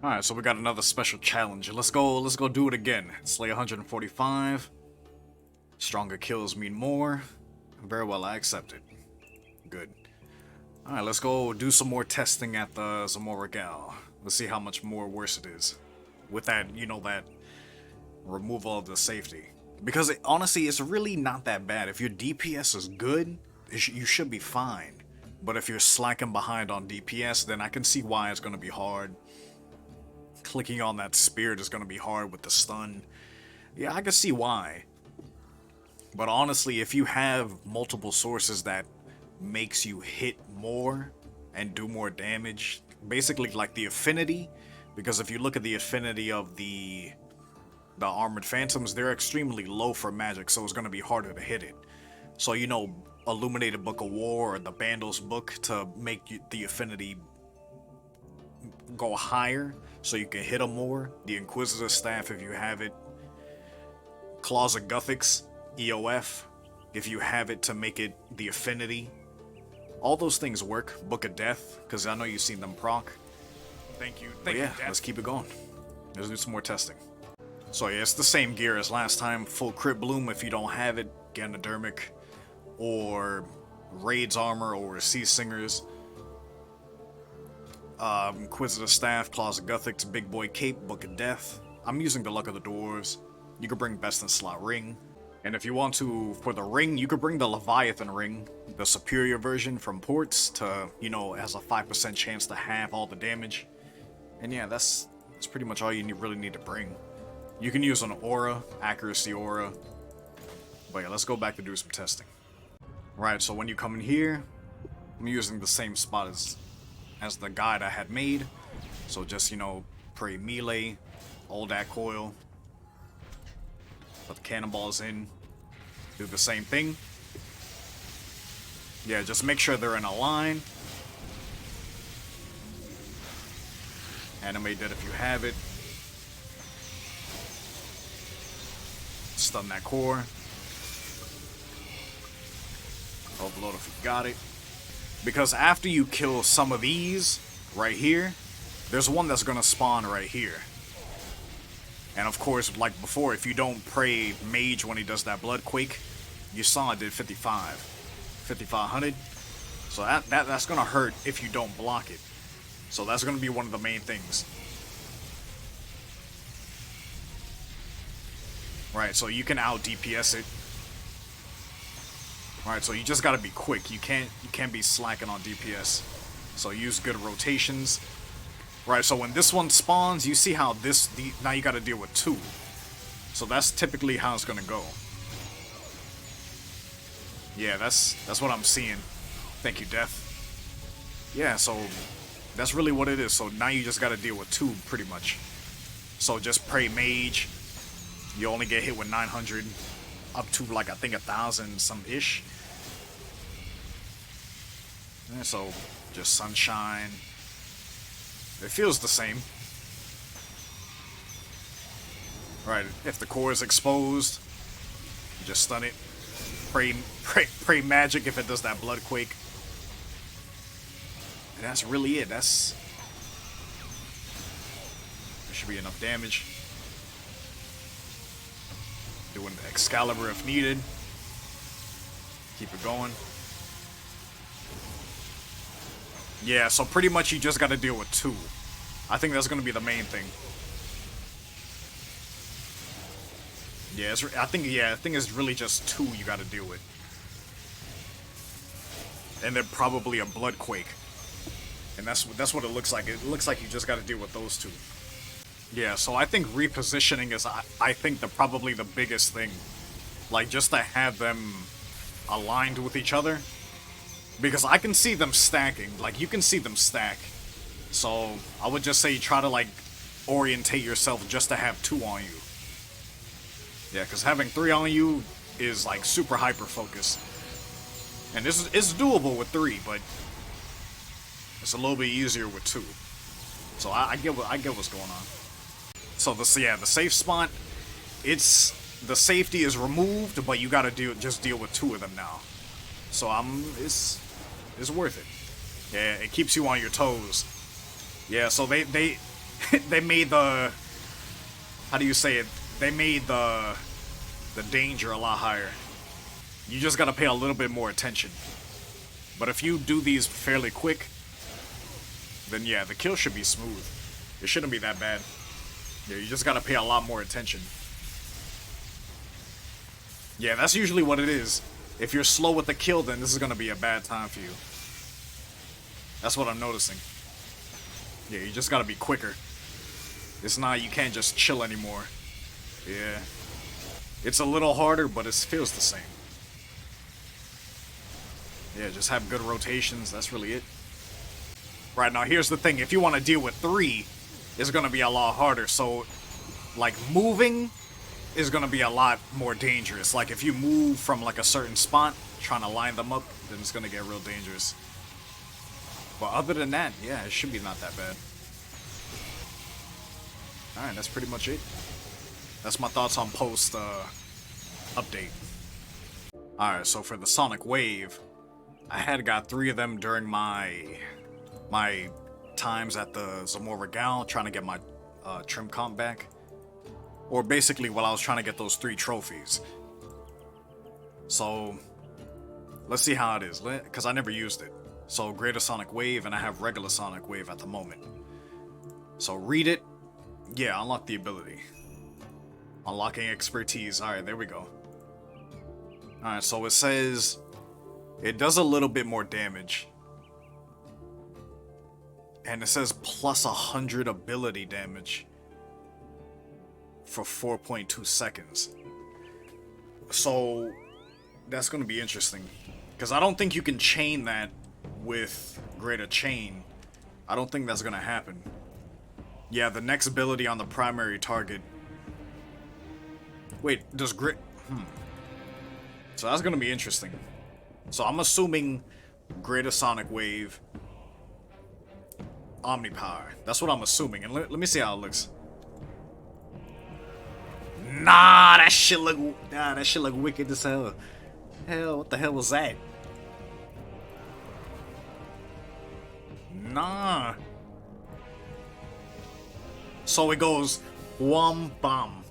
Alright, so we got another special challenge. Let's go do it again. Slay 145. Stronger kills mean more. Very well, I accept it. Good. Alright, let's go do some more testing at the Zamora Gal. Let's see how much more worse it is. With that, that removal of the safety. Because honestly, it's really not that bad. If your DPS is good, you should be fine. But if you're slacking behind on DPS, then I can see why it's going to be hard. Clicking on that spirit is going to be hard with the stun. Yeah, I can see why. But honestly, if you have multiple sources that makes you hit more and do more damage, basically like the affinity, because if you look at the affinity of the Armored Phantoms, they're extremely low for magic, so it's going to be harder to hit it. So, Illuminated Book of War or the Bandle's Book to make the affinity go higher so you can hit them more. The Inquisitor Staff, if you have it. Claws of Guthix, EOF, if you have it to make it the affinity. All those things work. Book of Death, because I know you've seen them proc. Thank you, let's keep it going. Let's do some more testing. So yeah, it's the same gear as last time. Full Crit Bloom if you don't have it. Ganodermic. Or Raid's Armor or Sea Singers. Inquisitor Staff, Claws of Guthix, Big Boy Cape, Book of Death. I'm using the Luck of the Dwarves. You could bring Best in Slot Ring. And if you want to, for the ring, you could bring the Leviathan Ring, the superior version from Ports to, it has a 5% chance to halve all the damage. And yeah, that's pretty much all you really need to bring. You can use an aura, accuracy aura. But yeah, let's go back to do some testing. Right, so when you come in here, I'm using the same spot as the guide I had made. So just, pray melee, hold that coil, put the cannonballs in, do the same thing. Yeah, just make sure they're in a line. Animate that if you have it. Stun that core. Overload if you got it. Because after you kill some of these right here, there's one that's gonna spawn right here. And of course, like before, if you don't pray Mage when he does that Blood Quake, you saw it did 5,500. So that's gonna hurt if you don't block it. So that's gonna be one of the main things. Right, so you can out DPS it. Right, so you just gotta be quick. You can't be slacking on DPS. So use good rotations. Right, so when this one spawns, you see how now you gotta deal with two. So that's typically how it's gonna go. Yeah, that's what I'm seeing. Thank you, Death. Yeah, so that's really what it is. So now you just gotta deal with two, pretty much. So just pray Mage. You only get hit with 900, up to like I think 1,000 some ish. And so just Sunshine. It feels the same. Right, if the core is exposed, just stun it. Pray magic if it does that Blood Quake. And that's really it. There should be enough damage. Doing the Excalibur if needed. Keep it going. Yeah, so pretty much you just gotta deal with two. I think that's gonna be the main thing. Yeah, I think it's really just two you gotta deal with. And then probably a Blood Quake. And that's what it looks like. It looks like you just gotta deal with those two. Yeah, so I think repositioning is, I think, probably the biggest thing. Like, just to have them aligned with each other. Because I can see them stacking. Like, you can see them stack. So, I would just say try to, like, orientate yourself just to have two on you. Yeah, because having three on you is, like, super hyper-focused. And it's doable with three, but it's a little bit easier with two. So, I get what's going on. So, the safe spot, the safety is removed, but you gotta just deal with two of them now. So, it's worth it. Yeah, it keeps you on your toes. Yeah, so they made the, how do you say it? They made the danger a lot higher. You just gotta pay a little bit more attention. But if you do these fairly quick, then yeah, the kill should be smooth. It shouldn't be that bad. Yeah, you just gotta pay a lot more attention. Yeah, that's usually what it is. If you're slow with the kill, then this is gonna be a bad time for you. That's what I'm noticing. Yeah, you just gotta be quicker. It's not, you can't just chill anymore. Yeah. It's a little harder, but it feels the same. Yeah, just have good rotations, that's really it. Right, now here's the thing, if you want to deal with 3, it's gonna be a lot harder, so, like, moving is gonna be a lot more dangerous. Like, if you move from, like, a certain spot, trying to line them up, then it's gonna get real dangerous. But other than that, yeah, it should be not that bad. Alright, that's pretty much it. That's my thoughts on post, update. Alright, so for the Sonic Wave, I had got 3 of them during my times at the Zamora Gal, trying to get my trim comp back. Or basically while I was trying to get those 3 trophies. So, let's see how it is, because I never used it. So, Greater Sonic Wave, and I have Regular Sonic Wave at the moment. So, read it. Yeah, unlock the ability. Unlocking expertise. Alright, there we go. Alright, so it says it does a little bit more damage. And it says plus 100 ability damage for 4.2 seconds. So that's going to be interesting. Because I don't think you can chain that with Greater Chain. I don't think that's going to happen. Yeah, the next ability on the primary target. Wait, does Grit... So that's going to be interesting. So I'm assuming Greater Sonic Wave, Omnipower. That's what I'm assuming. And let me see how it looks. Nah, that shit look wicked as hell. Hell, what the hell was that? Nah. So it goes wham bam.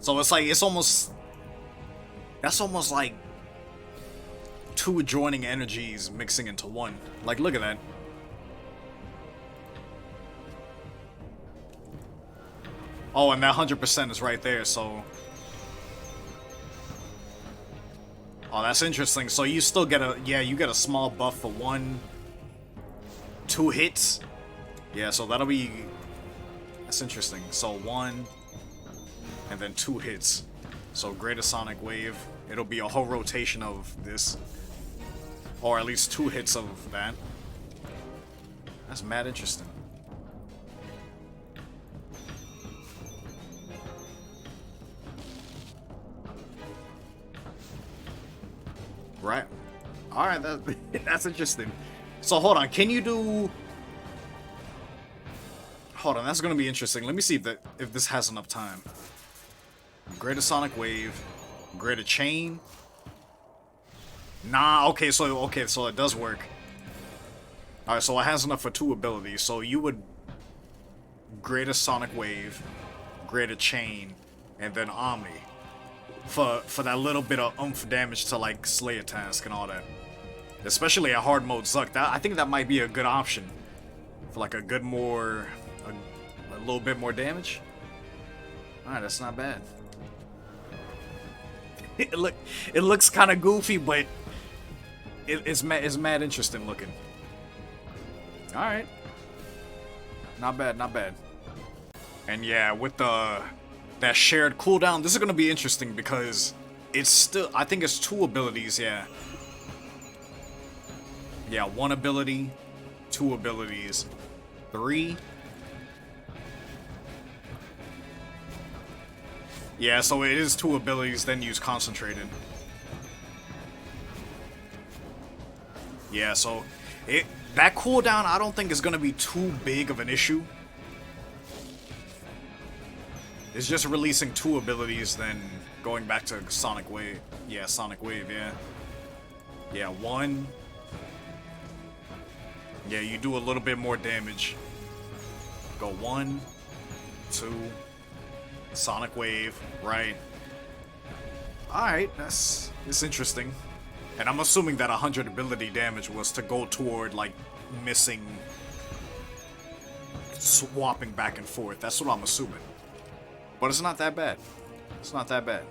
So it's like, that's almost like 2 adjoining energies mixing into one. Like, look at that. Oh, and that 100% is right there, so... Oh, that's interesting. So you still get a... Yeah, you get a small buff for 2 hits. Yeah, so that'll be... That's interesting. So 1, and then 2 hits. So Greater Sonic Wave, it'll be a whole rotation of this. Or at least 2 hits of that. That's mad interesting. Right. Alright, that's interesting. So hold on, can you do... Hold on, that's gonna be interesting. Let me see if this has enough time. Greater Sonic Wave, Greater Chain. Nah, okay, so it does work. Alright, so it has enough for 2 abilities. So you would Greater Sonic Wave, Greater Chain, and then Omni. For that little bit of oomph damage to like Slayer Task and all that. Especially at hard mode Zuck. I think that might be a good option. For like a little bit more damage. Alright, that's not bad. It looks kind of goofy, but it's mad interesting looking. All right, not bad, not bad. And yeah, with that shared cooldown, this is gonna be interesting because it's still, I think it's 2 abilities. Yeah, 1 ability, 2 abilities, 3. Yeah, so it is 2 abilities, then use Concentrated. Yeah, so that cooldown I don't think is gonna be too big of an issue. It's just releasing 2 abilities, then going back to Sonic Wave. Yeah, Sonic Wave, yeah. Yeah, 1. Yeah, you do a little bit more damage. Go 1, 2. Sonic Wave, right. Alright, it's interesting. And I'm assuming that 100 ability damage was to go toward, like, missing... swapping back and forth. That's what I'm assuming. But it's not that bad. It's not that bad.